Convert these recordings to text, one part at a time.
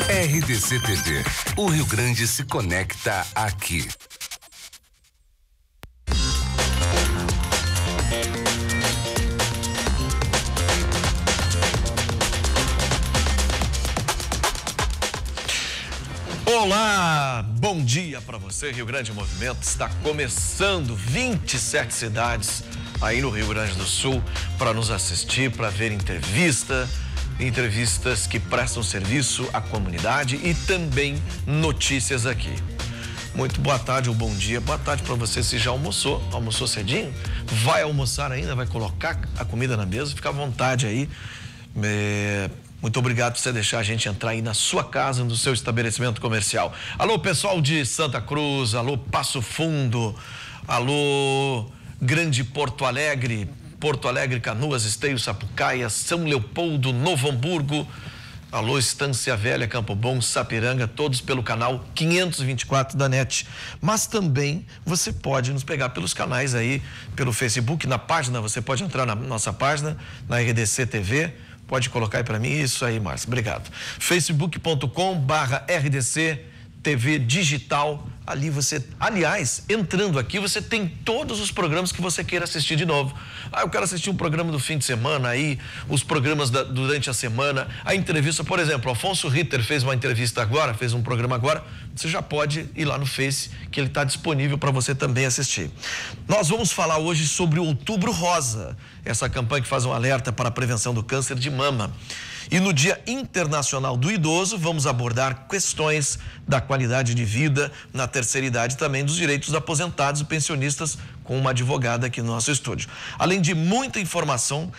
RDC TV. O Rio Grande se conecta aqui. Olá, bom dia para você. Rio Grande Movimento está começando 27 cidades aí no Rio Grande do Sul para nos assistir, para ver entrevistas que prestam serviço à comunidade e também notícias aqui. Muito boa tarde ou bom dia. Boa tarde para você se já almoçou cedinho, vai almoçar ainda, vai colocar a comida na mesa, fica à vontade aí. Muito obrigado por você deixar a gente entrar aí na sua casa, no seu estabelecimento comercial. Alô, pessoal de Santa Cruz, alô, Passo Fundo, alô, Grande Porto Alegre, Canoas, Esteio, Sapucaia, São Leopoldo, Novo Hamburgo, alô, Estância Velha, Campo Bom, Sapiranga, todos pelo canal 524 da NET. Mas também você pode nos pegar pelos canais aí, pelo Facebook, na página, você pode entrar na nossa página, na RDC TV. Pode colocar aí para mim, isso aí, Márcio, obrigado. facebook.com/RDC TV Digital, ali você, aliás, entrando aqui, você tem todos os programas que você queira assistir de novo. Eu quero assistir um programa do fim de semana aí, os programas durante a semana, a entrevista, por exemplo, Afonso Ritter fez uma entrevista agora, fez um programa agora, você já pode ir lá no Face, que ele está disponível para você também assistir. Nós vamos falar hoje sobre o Outubro Rosa, essa campanha que faz um alerta para a prevenção do câncer de mama. E no Dia Internacional do Idoso, vamos abordar questões da qualidade de vida na terceira idade e também dos direitos dos aposentados e pensionistas com uma advogada aqui no nosso estúdio. Além de muita informação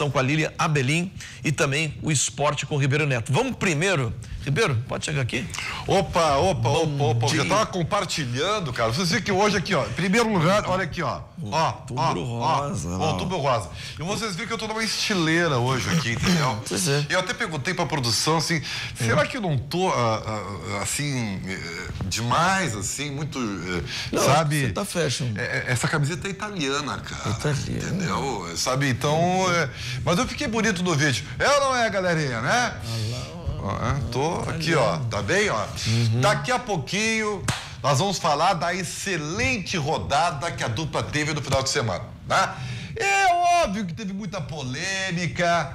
com a Lília Abelim e também o esporte com o Ribeiro Neto. Vamos primeiro, Ribeiro, pode chegar aqui? Opa, eu já estava compartilhando, cara. Você vê que hoje aqui, ó, em primeiro lugar, olha aqui, ó. Outubro Rosa. Outubro Rosa. E vocês viram que eu tô numa estileira hoje aqui, entendeu? Pois é. Eu até perguntei pra produção, assim, será que eu não tô, assim, demais, assim, muito, não, sabe? Você tá fashion. Essa camiseta é italiana, cara. Italiana. Entendeu? Sabe, então, mas eu fiquei bonito no vídeo. Eu não é, galerinha, né? Tô aqui, ó, tá bem, ó? Daqui a pouquinho nós vamos falar da excelente rodada que a dupla teve no final de semana, tá? É óbvio que teve muita polêmica,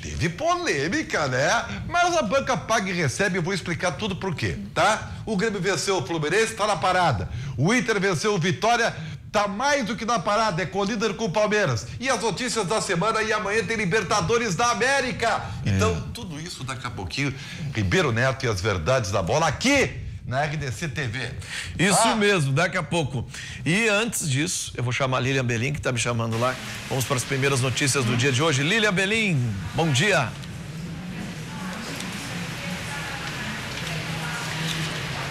teve polêmica, né? Mas a banca paga e recebe, eu vou explicar tudo por quê, tá? O Grêmio venceu o Fluminense, tá na parada. O Inter venceu o Vitória, tá mais do que na parada, é colíder com o Palmeiras. E as notícias da semana, e amanhã tem Libertadores da América. Então, tudo isso daqui a pouquinho, Ribeiro Neto e as verdades da bola aqui na RDC TV. Isso mesmo, daqui a pouco. E antes disso, eu vou chamar a Lília Abelim, que está me chamando lá. Vamos para as primeiras notícias do dia de hoje. Lília Abelim, bom dia.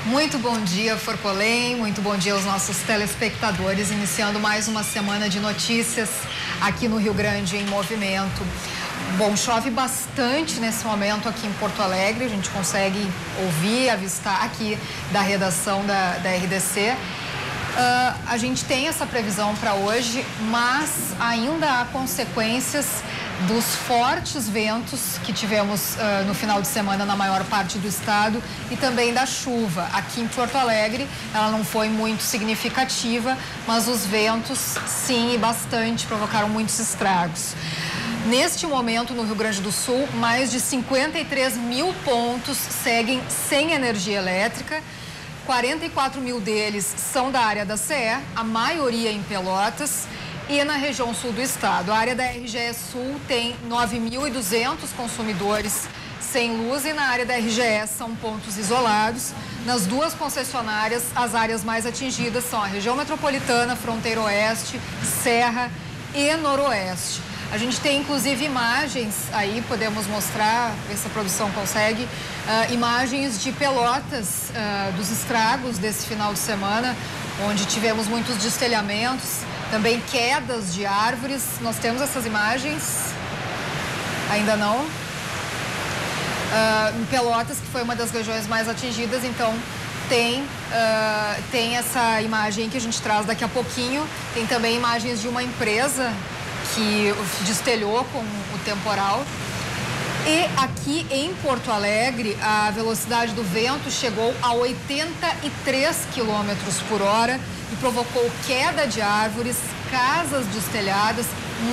Muito bom dia, Forcolém, muito bom dia aos nossos telespectadores, iniciando mais uma semana de notícias aqui no Rio Grande em Movimento. Bom, chove bastante nesse momento aqui em Porto Alegre, a gente consegue ouvir, avistar aqui da redação da RDC. A gente tem essa previsão para hoje, mas ainda há consequências dos fortes ventos que tivemos no final de semana na maior parte do estado e também da chuva. Aqui em Porto Alegre, ela não foi muito significativa, mas os ventos, sim, e bastante, provocaram muitos estragos. Neste momento, no Rio Grande do Sul, mais de 53 mil pontos seguem sem energia elétrica. 44 mil deles são da área da CE, a maioria em Pelotas e na região sul do estado. A área da RGE Sul tem 9.200 consumidores sem luz e na área da RGE são pontos isolados. Nas duas concessionárias, as áreas mais atingidas são a região metropolitana, fronteira oeste, serra e noroeste. A gente tem, inclusive, imagens aí, podemos mostrar, ver se a produção consegue, imagens de Pelotas, dos estragos desse final de semana, onde tivemos muitos destelhamentos, também quedas de árvores. Nós temos essas imagens? Ainda não? Em Pelotas, que foi uma das regiões mais atingidas, então tem essa imagem que a gente traz daqui a pouquinho. Tem também imagens de uma empresa que destelhou com o temporal. E aqui em Porto Alegre, a velocidade do vento chegou a 83 km por hora e provocou queda de árvores, casas destelhadas,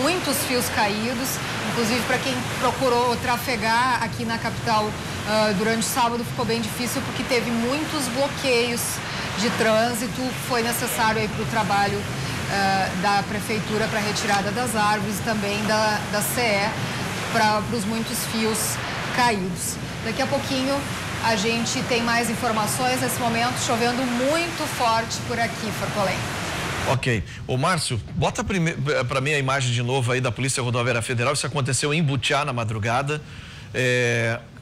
muitos fios caídos. Inclusive, para quem procurou trafegar aqui na capital durante o sábado, ficou bem difícil porque teve muitos bloqueios de trânsito. Foi necessário aí para o trabalho da prefeitura para retirada das árvores e também da CE para os muitos fios caídos. Daqui a pouquinho a gente tem mais informações. Nesse momento, chovendo muito forte por aqui, Forcolém. Ok. Ô, Márcio, bota para mim a imagem de novo aí da Polícia Rodoviária Federal. Isso aconteceu em Butiá na madrugada.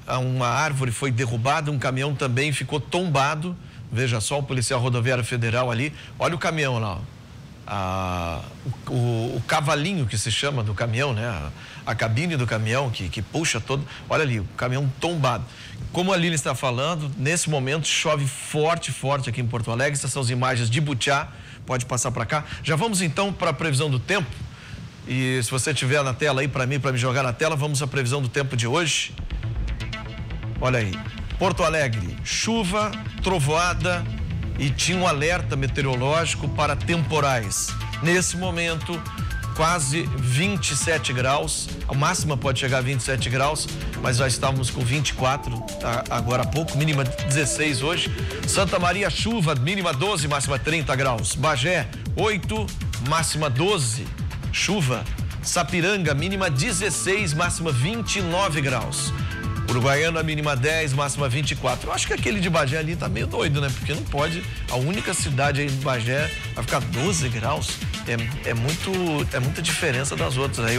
Uma árvore foi derrubada, um caminhão também ficou tombado. Veja só, o policial rodoviário federal ali. Olha o caminhão lá, o cavalinho que se chama do caminhão, né? A cabine do caminhão que puxa todo. Olha ali, o caminhão tombado. Como a Lili está falando, nesse momento chove forte aqui em Porto Alegre. Essas são as imagens de Butiá. Pode passar para cá. Já vamos então para a previsão do tempo. E se você tiver na tela aí para me jogar na tela, vamos à previsão do tempo de hoje. Olha aí. Porto Alegre, chuva, trovoada e tinha um alerta meteorológico para temporais. Nesse momento, quase 27 graus. A máxima pode chegar a 27 graus, mas já estávamos com 24 agora há pouco, mínima 16 hoje. Santa Maria, chuva, mínima 12, máxima 30 graus. Bagé, 8, máxima 12, chuva. Sapiranga, mínima 16, máxima 29 graus. Uruguaiana, mínima 10, máxima 24. Eu acho que aquele de Bagé ali tá meio doido, né? Porque não pode, a única cidade aí de Bagé vai ficar 12 graus. É muita diferença das outras. Aí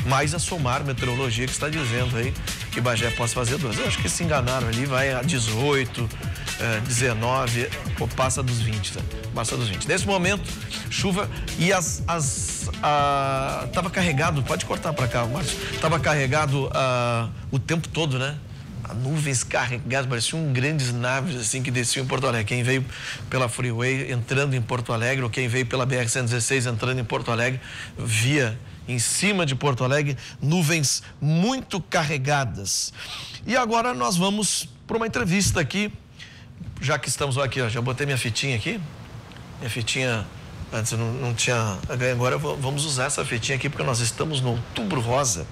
mais a SOMAR Meteorologia que está dizendo aí que Bagé possa fazer 12. Eu acho que se enganaram ali, vai a 18, 19, passa dos 20, tá? Passa dos 20. Nesse momento, chuva e tava carregado, pode cortar para cá, Márcio. Tava carregado o tempo todo, né? Nuvens carregadas, pareciam grandes naves assim que desciam em Porto Alegre. Quem veio pela Freeway entrando em Porto Alegre, ou quem veio pela BR-116 entrando em Porto Alegre, via em cima de Porto Alegre nuvens muito carregadas. E agora nós vamos para uma entrevista aqui, já que estamos aqui, ó, já botei minha fitinha aqui. Minha fitinha antes não tinha, agora vamos usar essa fitinha aqui porque nós estamos no Outubro Rosa.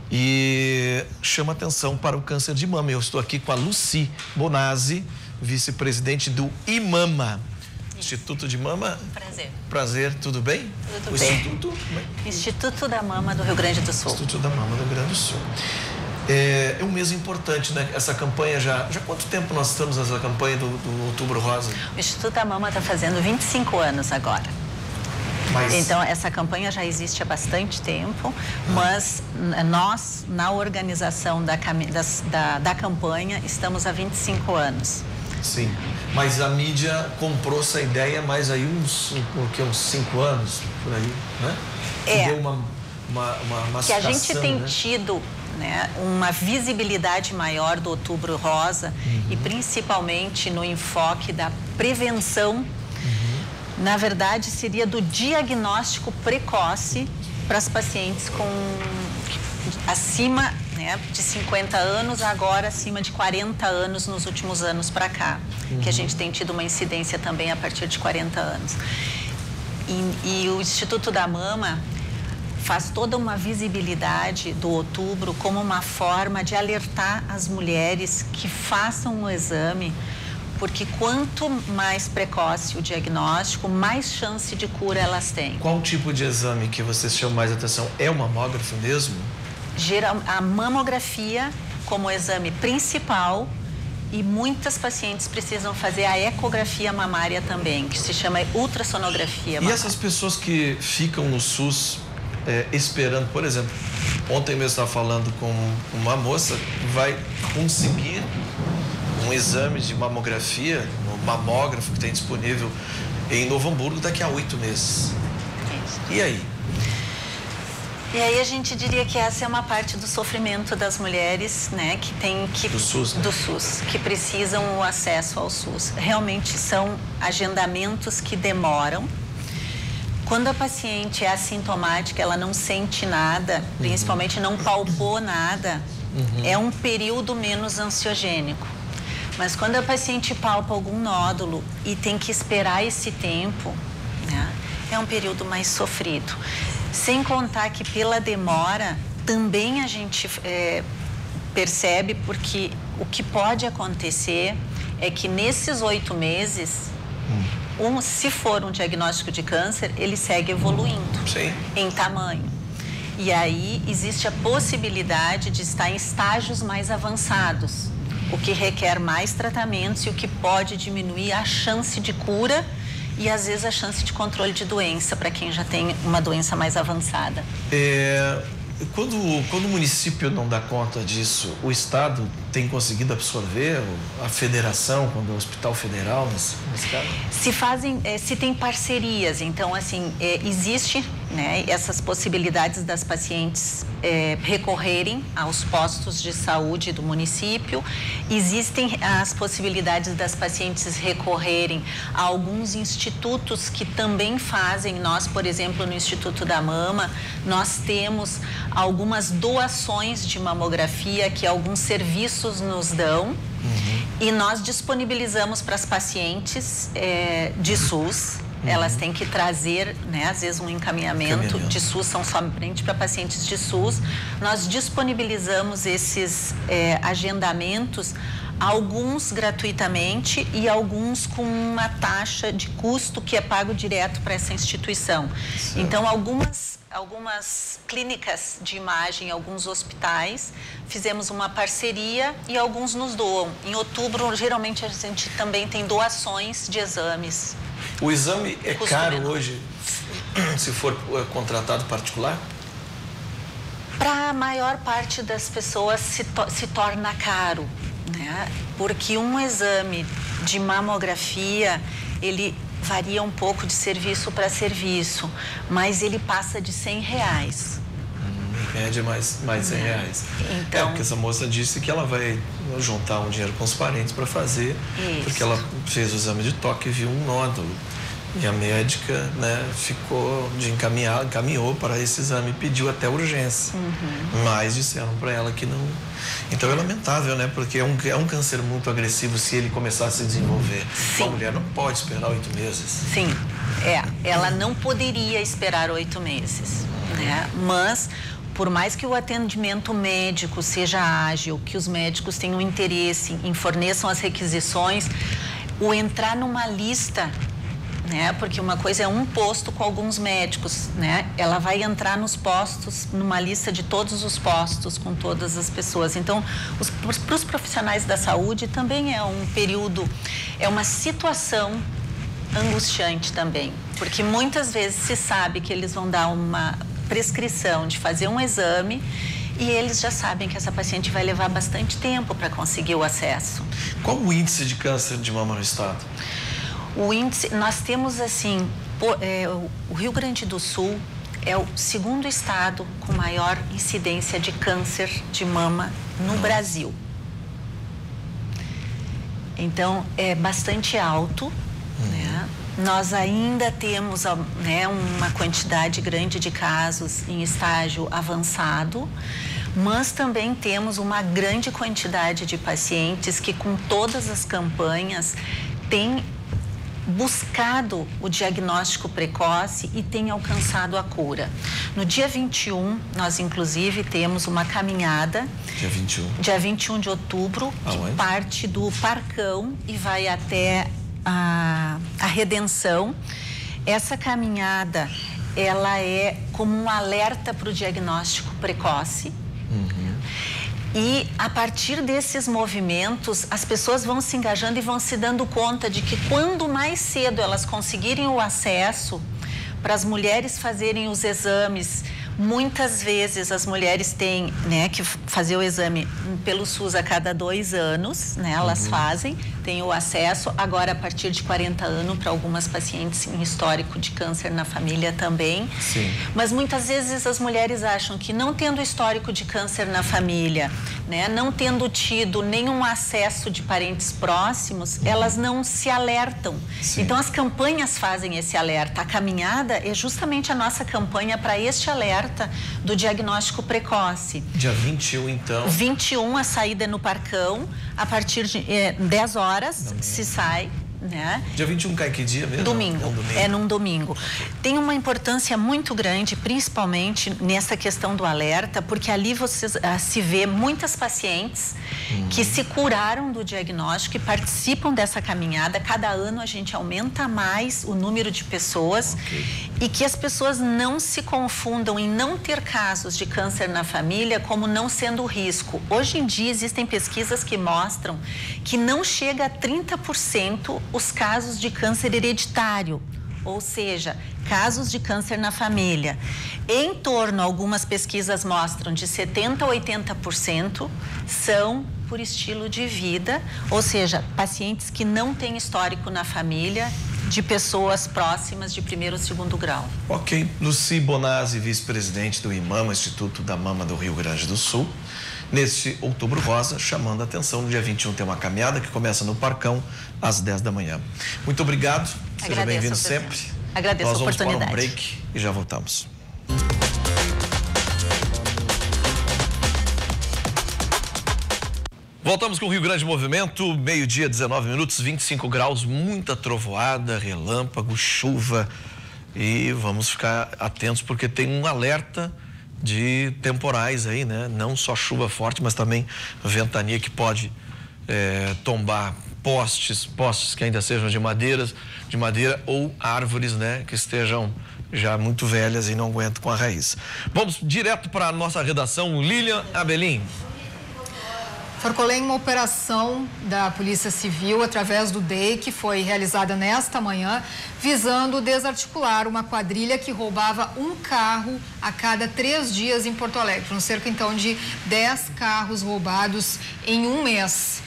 E chama atenção para o câncer de mama. Eu estou aqui com a Lucy Bonazzi, vice-presidente do IMAMA, Instituto de Mama. Prazer. Prazer, tudo bem? Tudo bem. Instituto da Mama do Rio Grande do Sul. Instituto da Mama do Rio Grande do Sul. É um mês importante, né? Essa campanha já quanto tempo nós estamos nessa campanha do Outubro Rosa? O Instituto da Mama está fazendo 25 anos agora. Então, essa campanha já existe há bastante tempo, mas nós, na organização da campanha, estamos há 25 anos. Sim, mas a mídia comprou essa ideia mais aí uns 5 anos, por aí, né? Deu uma que a gente tem, né? tido, né, uma visibilidade maior do Outubro Rosa e principalmente no enfoque da prevenção. Na verdade, seria do diagnóstico precoce para as pacientes com acima, né, de 50 anos, agora acima de 40 anos nos últimos anos para cá, que a gente tem tido uma incidência também a partir de 40 anos. E o Instituto da Mama faz toda uma visibilidade do outubro como uma forma de alertar as mulheres que façam o exame, porque quanto mais precoce o diagnóstico, mais chance de cura elas têm. Qual tipo de exame que vocês chamam mais atenção? É o mamógrafo mesmo? A mamografia como exame principal, e muitas pacientes precisam fazer a ecografia mamária também, que se chama ultrassonografia mamária. E essas pessoas que ficam no SUS esperando, por exemplo, ontem mesmo estava falando com uma moça que vai conseguir um exame de mamografia, um mamógrafo que tem disponível em Novo Hamburgo daqui a 8 meses. Isso. E aí? E aí a gente diria que essa é uma parte do sofrimento das mulheres, né, que tem que do SUS, né? Do SUS, que precisam o acesso ao SUS. Realmente são agendamentos que demoram. Quando a paciente é assintomática, ela não sente nada, principalmente não palpou nada, é um período menos ansiogênico. Mas quando a paciente palpa algum nódulo e tem que esperar esse tempo, né, é um período mais sofrido. Sem contar que pela demora, também a gente percebe, porque o que pode acontecer é que nesses 8 meses, se for um diagnóstico de câncer, ele segue evoluindo em tamanho. E aí existe a possibilidade de estar em estágios mais avançados, o que requer mais tratamentos e o que pode diminuir a chance de cura e, às vezes, a chance de controle de doença para quem já tem uma doença mais avançada. Quando o município não dá conta disso, o Estado tem conseguido absorver, a federação, quando é o Hospital Federal, nesse caso? Se tem parcerias, então, assim, existe, né, essas possibilidades das pacientes recorrerem aos postos de saúde do município. Existem as possibilidades das pacientes recorrerem a alguns institutos que também fazem. Nós, por exemplo, no Instituto da Mama, nós temos algumas doações de mamografia que alguns serviços nos dão. E nós disponibilizamos para as pacientes de SUS. Elas têm que trazer, né, às vezes, um encaminhamento de SUS, são somente para pacientes de SUS. Nós disponibilizamos esses agendamentos, alguns gratuitamente e alguns com uma taxa de custo que é pago direto para essa instituição. Certo. Então, algumas clínicas de imagem, alguns hospitais, fizemos uma parceria e alguns nos doam. Em outubro, geralmente, a gente também tem doações de exames. O exame é caro hoje, se for contratado particular? Para a maior parte das pessoas se torna caro, né? Porque um exame de mamografia, ele varia um pouco de serviço para serviço, mas ele passa de R$100. Em média, mais R$100. Então, porque essa moça disse que ela vai juntar um dinheiro com os parentes para fazer, porque ela fez o exame de toque e viu um nódulo. E a médica, né, encaminhou para esse exame, pediu até urgência. Mas disseram para ela que não. Então é lamentável, né? Porque é um câncer muito agressivo se ele começar a se desenvolver. Sim. Uma mulher não pode esperar 8 meses. Sim, ela não poderia esperar 8 meses, né? Mas, por mais que o atendimento médico seja ágil, que os médicos tenham interesse em forneçam as requisições, o entrar numa lista, né? Porque uma coisa é um posto com alguns médicos, né? Ela vai entrar nos postos, numa lista de todos os postos, com todas as pessoas. Então, para os profissionais da saúde também é um período, é uma situação angustiante também. Porque muitas vezes se sabe que eles vão dar uma prescrição de fazer um exame e eles já sabem que essa paciente vai levar bastante tempo para conseguir o acesso. Qual o índice de câncer de mama no estado? O índice, nós temos assim, o Rio Grande do Sul é o segundo estado com maior incidência de câncer de mama no Brasil. Então, é bastante alto, né? Nós ainda temos, né, uma quantidade grande de casos em estágio avançado, mas também temos uma grande quantidade de pacientes que, com todas as campanhas, têm buscado o diagnóstico precoce e tem alcançado a cura. No dia 21, nós inclusive temos uma caminhada. Dia 21? Dia 21 de outubro, que parte do Parcão e vai até a Redenção. Essa caminhada, ela é como um alerta para o diagnóstico precoce. E, a partir desses movimentos, as pessoas vão se engajando e vão se dando conta de que, quando mais cedo elas conseguirem o acesso para as mulheres fazerem os exames, muitas vezes as mulheres têm, né, que fazer o exame pelo SUS a cada 2 anos, né, elas fazem, têm o acesso. Agora, a partir de 40 anos, para algumas pacientes em histórico de câncer na família também. Sim. Mas muitas vezes as mulheres acham que, não tendo histórico de câncer na família, né, não tendo tido nenhum acesso de parentes próximos, elas não se alertam. Sim. Então, as campanhas fazem esse alerta. A caminhada é justamente a nossa campanha para este alerta do diagnóstico precoce. Dia 21, então. 21, a saída é no Parcão, a partir de 10 horas se sai. Né? Dia 21 cai que dia mesmo? Domingo. É um domingo. É num domingo. Tem uma importância muito grande, principalmente nessa questão do alerta, porque ali você se vê muitas pacientes que se curaram do diagnóstico e participam dessa caminhada. Cada ano a gente aumenta mais o número de pessoas e que as pessoas não se confundam em não ter casos de câncer na família como não sendo risco. Hoje em dia existem pesquisas que mostram que não chega a 30% os casos de câncer hereditário, ou seja, casos de câncer na família. Em torno, algumas pesquisas mostram, de 70% a 80% são por estilo de vida, ou seja, pacientes que não têm histórico na família de pessoas próximas de primeiro ou segundo grau. Ok. Luci Bonazzi, vice-presidente do IMAMA, Instituto da Mama do Rio Grande do Sul. Neste Outubro Rosa, chamando a atenção, no dia 21 tem uma caminhada que começa no Parcão, às 10 da manhã. Muito obrigado, seja bem-vindo sempre. Agradeço a oportunidade. Nós vamos para um break e já voltamos. Voltamos com o Rio Grande Movimento, meio-dia, 19 minutos, 25 graus, muita trovoada, relâmpago, chuva. E vamos ficar atentos porque tem um alerta de temporais aí, né? Não só chuva forte, mas também ventania que pode tombar postes que ainda sejam de madeira ou árvores, né? Que estejam já muito velhas e não aguentam com a raiz. Vamos direto para a nossa redação, Lilian Abelim. Forcolém, uma operação da Polícia Civil através do DEI que foi realizada nesta manhã, visando desarticular uma quadrilha que roubava um carro a cada 3 dias em Porto Alegre. Um cerca então de 10 carros roubados em um mês.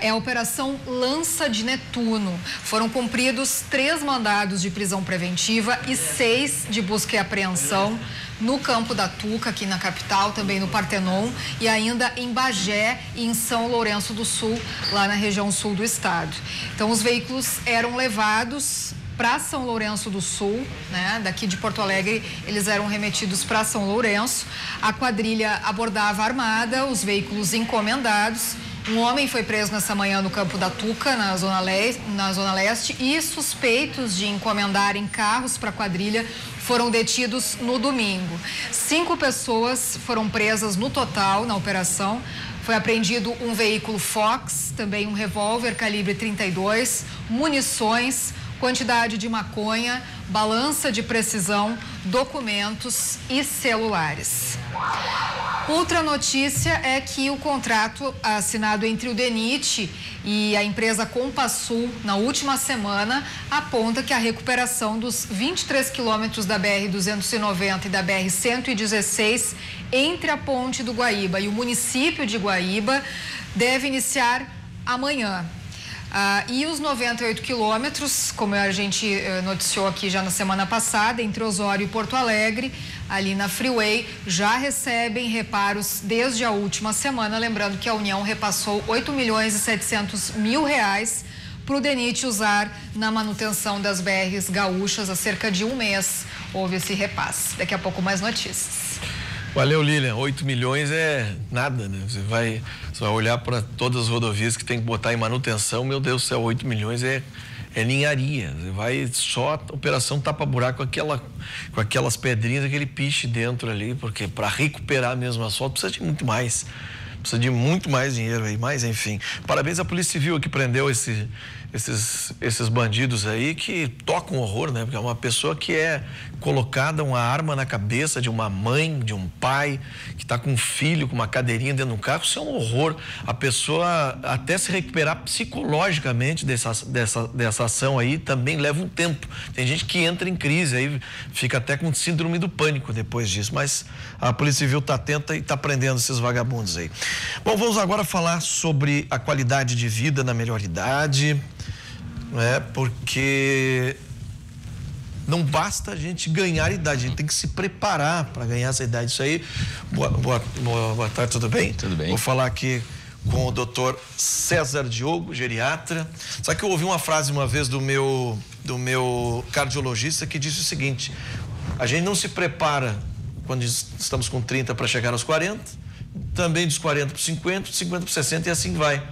É a Operação Lança de Netuno. Foram cumpridos 3 mandados de prisão preventiva e 6 de busca e apreensão no Campo da Tuca, aqui na capital, também no Partenon, e ainda em Bagé e em São Lourenço do Sul, lá na região sul do estado. Então, os veículos eram levados para São Lourenço do Sul, né? Daqui de Porto Alegre, eles eram remetidos para São Lourenço. A quadrilha abordava armada, os veículos encomendados. Um homem foi preso nessa manhã no Campo da Tuca, na Zona Leste, e suspeitos de encomendarem carros para a quadrilha foram detidos no domingo. 5 pessoas foram presas no total na operação. Foi apreendido um veículo Fox, também um revólver calibre 32, munições, quantidade de maconha, balança de precisão, documentos e celulares. Outra notícia é que o contrato assinado entre o DENIT e a empresa Compassul na última semana aponta que a recuperação dos 23 quilômetros da BR-290 e da BR-116 entre a Ponte do Guaíba e o município de Guaíba deve iniciar amanhã. E os 98 quilômetros, como a gente noticiou aqui já na semana passada, entre Osório e Porto Alegre, ali na Freeway, já recebem reparos desde a última semana. Lembrando que a União repassou 8.700.000 reais para o DENIT usar na manutenção das BRs gaúchas. Há cerca de um mês houve esse repasse. Daqui a pouco mais notícias. Valeu, Lilian. 8 milhões é nada, né? Você vai olhar para todas as rodovias que tem que botar em manutenção, meu Deus do céu, 8 milhões é ninharia. Você vai só operação tapa-buraco com aquelas pedrinhas, aquele piche dentro ali, porque para recuperar mesmo asfalto precisa de muito mais. Precisa de muito mais dinheiro aí, mas enfim. Parabéns à Polícia Civil que prendeu esses bandidos aí que tocam horror, né? Porque é uma pessoa que é colocada uma arma na cabeça de uma mãe, de um pai, que está com um filho, com uma cadeirinha dentro do carro. Isso é um horror. A pessoa até se recuperar psicologicamente dessa ação aí também leva um tempo. Tem gente que entra em crise aí, fica até com síndrome do pânico depois disso, mas a Polícia Civil está atenta e está prendendo esses vagabundos aí. Bom, vamos agora falar sobre a qualidade de vida na melhor idade, né? Porque Não basta a gente ganhar idade, a gente tem que se preparar para ganhar essa idade. Isso aí. Boa tarde, tudo bem? Tudo bem. Vou falar aqui com o Dr. César Diogo, geriatra. Sabe que eu ouvi uma frase uma vez do meu cardiologista que disse o seguinte: a gente não se prepara quando estamos com 30 para chegar aos 40, também dos 40 para os 50, dos 50 para os 60 e assim vai.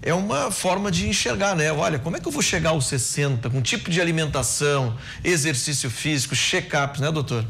É uma forma de enxergar, né? Olha, como é que eu vou chegar aos 60 com tipo de alimentação, exercício físico, check-ups, né, doutor?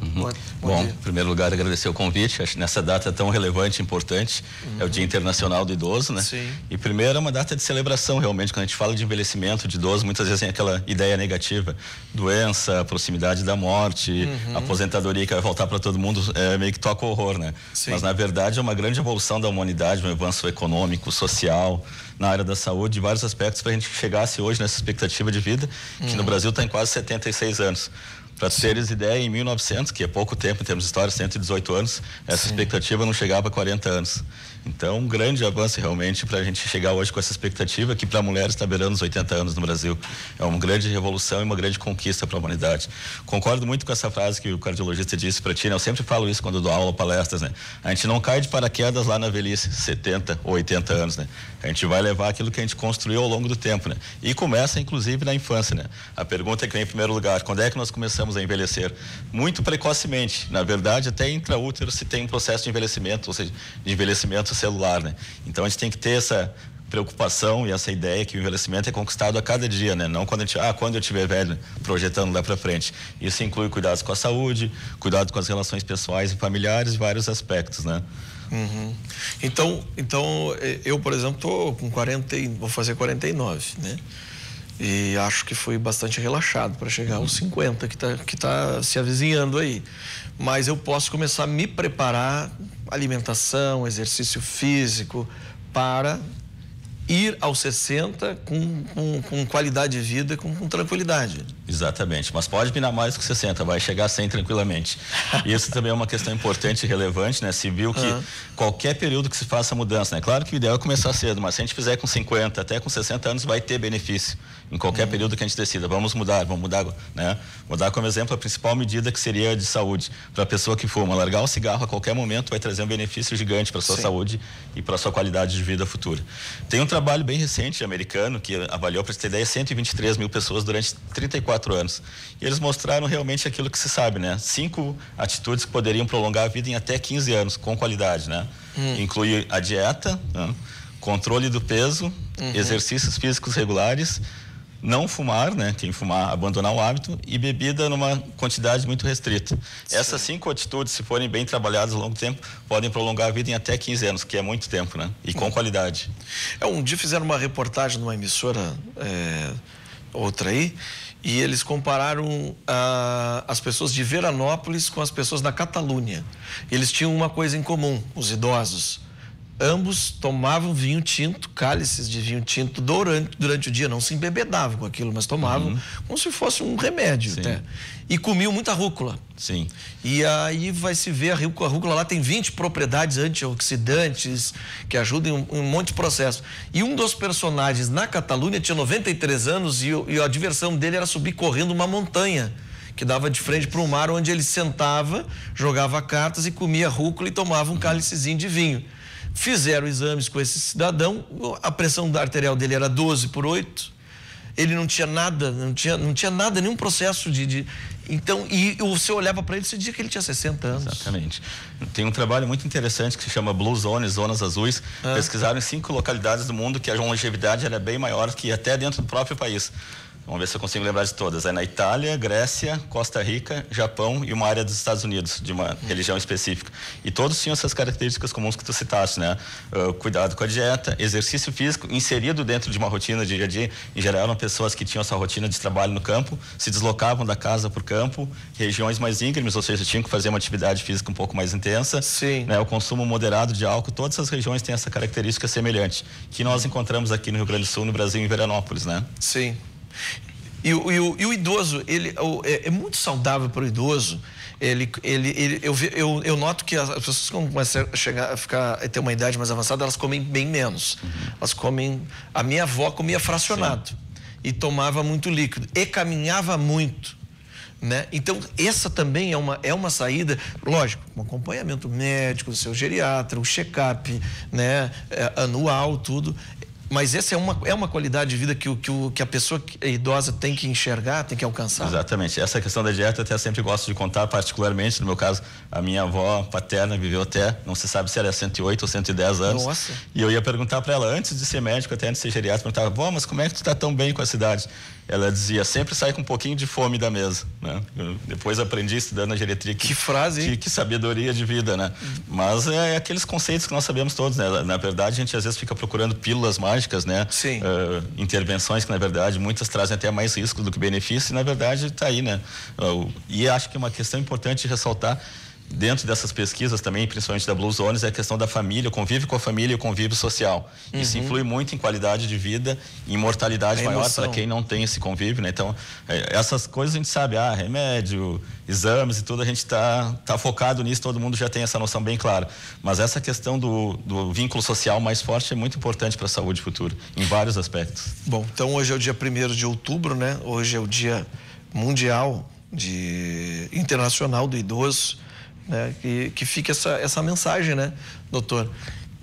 Bom, em primeiro lugar, agradecer o convite. Acho que nessa data tão relevante e importante, é o Dia Internacional do Idoso, né? Sim. E primeiro é uma data de celebração, realmente. Quando a gente fala de envelhecimento de idoso, muitas vezes tem aquela ideia negativa. Doença, proximidade da morte, aposentadoria que vai voltar para todo mundo, meio que toca o horror, né? Sim. Mas, na verdade, é uma grande evolução da humanidade, um avanço econômico, social, na área da saúde, de vários aspectos, para a gente chegasse hoje nessa expectativa de vida, que no Brasil está em quase 76 anos. Para teres ideia, em 1900, que é pouco tempo em termos de história, 118 anos, essa expectativa não chegava a 40 anos. Então, um grande avanço realmente para a gente chegar hoje com essa expectativa, que para mulheres está beirando os 80 anos no Brasil. É uma grande revolução e uma grande conquista para a humanidade. Concordo muito com essa frase que o cardiologista disse para ti, né? Eu sempre falo isso quando dou aula ou palestras, né? A gente não cai de paraquedas lá na velhice, 70 ou 80 anos, né? A gente vai levar aquilo que a gente construiu ao longo do tempo, né? E começa, inclusive, na infância, né? A pergunta é que vem em primeiro lugar: quando é que nós começamos a envelhecer? Muito precocemente. Na verdade, até intraútero se tem um processo de envelhecimento, ou seja, de envelhecimento celular, né? Então a gente tem que ter essa preocupação e essa ideia que o envelhecimento é conquistado a cada dia, né? Não quando a gente, quando eu estiver velho, projetando lá para frente. Isso inclui cuidados com a saúde, cuidado com as relações pessoais e familiares, vários aspectos, né? Então, eu, por exemplo, tô com 40, vou fazer 49, né? E acho que fui bastante relaxado para chegar aos 50, que tá se avizinhando aí. Mas eu posso começar a me preparar, alimentação, exercício físico, para ir aos 60 com qualidade de vida, com tranquilidade. Exatamente, mas pode pinar mais que 60, vai chegar a 100 tranquilamente. Isso também é uma questão importante e relevante, né? Se viu que qualquer período que se faça mudança, né? Claro que o ideal é começar cedo, mas se a gente fizer com 50 até com 60 anos, vai ter benefício em qualquer período que a gente decida. Vamos mudar, né? Vou dar como exemplo a principal medida, que seria de saúde para a pessoa que fuma. Largar o cigarro a qualquer momento vai trazer um benefício gigante para a sua saúde e para a sua qualidade de vida futura. Tem um trabalho bem recente americano que avaliou, para você ter ideia, 123 mil pessoas durante 34 anos. E eles mostraram realmente aquilo que se sabe, né? 5 atitudes que poderiam prolongar a vida em até 15 anos, com qualidade, né? Inclui a dieta, né? Controle do peso, exercícios físicos regulares, não fumar, né? Quem fumar, abandonar o hábito, e bebida numa quantidade muito restrita. Essas 5 atitudes, se forem bem trabalhadas ao longo do tempo, podem prolongar a vida em até 15 anos, que é muito tempo, né? E com qualidade. Um dia fizeram uma reportagem numa emissora, outra aí, e eles compararam as pessoas de Veranópolis com as pessoas da Catalunha. Eles tinham uma coisa em comum, os idosos. Ambos tomavam vinho tinto, cálices de vinho tinto durante o dia. Não se embebedavam com aquilo, mas tomavam como se fosse um remédio. Até. E comiam muita rúcula. Sim. E aí vai se ver, a rúcula lá tem 20 propriedades antioxidantes que ajudam em um monte de processos. E um dos personagens na Catalunha tinha 93 anos e a diversão dele era subir correndo uma montanha que dava de frente para o mar, onde ele sentava, jogava cartas e comia rúcula e tomava um cálicezinho de vinho. Fizeram exames com esse cidadão, a pressão arterial dele era 12/8, ele não tinha nada, nenhum processo então, e você olhava para ele e você dizia que ele tinha 60 anos. Exatamente. Tem um trabalho muito interessante que se chama Blue Zones, Zonas Azuis. Pesquisaram em 5 localidades do mundo que a longevidade era bem maior que até dentro do próprio país. Vamos ver se eu consigo lembrar de todas. É na Itália, Grécia, Costa Rica, Japão e uma área dos Estados Unidos, de uma religião específica. E todos tinham essas características comuns que tu citaste, né? Cuidado com a dieta, exercício físico, inserido dentro de uma rotina de dia a dia. Em geral, eram pessoas que tinham essa rotina de trabalho no campo, se deslocavam da casa para o campo, regiões mais íngremes, ou seja, tinham que fazer uma atividade física um pouco mais intensa. Sim. Né? O consumo moderado de álcool, todas essas regiões têm essa característica semelhante, que nós encontramos aqui no Rio Grande do Sul, no Brasil, em Veranópolis, né? Sim. E o idoso, ele é muito saudável para o idoso. Eu noto que as pessoas, quando começam a ter uma idade mais avançada, elas comem bem menos. Elas comem. A minha avó comia fracionado. Sim. E tomava muito líquido e caminhava muito. né? Então, essa também é uma saída, lógico, um acompanhamento médico do seu geriatra, um check-up, né? Anual, tudo. Mas essa é uma qualidade de vida que a pessoa idosa tem que enxergar, tem que alcançar. Exatamente. Essa questão da dieta eu até sempre gosto de contar, particularmente, no meu caso, a minha avó paterna viveu até, não se sabe se era 108 ou 110 anos. Nossa. E eu ia perguntar para ela, antes de ser médico, até antes de ser geriatra, perguntava, vó, mas como é que tu tá tão bem com a cidade? Ela dizia, sempre sai com um pouquinho de fome da mesa, né? Eu depois aprendi estudando a geriatria. Que frase, hein? Que sabedoria de vida, né? Mas é aqueles conceitos que nós sabemos todos, né? Na verdade, a gente às vezes fica procurando pílulas mágicas, né? Sim. Intervenções que, na verdade, muitas trazem até mais risco do que benefício e, na verdade, está aí, né? E acho que uma questão importante de ressaltar dentro dessas pesquisas também, principalmente da Blue Zones, é a questão da família, o convívio com a família e o convívio social. Isso influi muito em qualidade de vida e em mortalidade maior para quem não tem esse convívio, né? Então, essas coisas a gente sabe, remédio, exames e tudo, a gente tá focado nisso, todo mundo já tem essa noção bem clara. Mas essa questão do vínculo social mais forte é muito importante para a saúde futura, em vários aspectos. Bom, então hoje é o dia 1º de outubro, né? Hoje é o dia mundial internacional do idoso. Né? Que fica essa mensagem, né, doutor?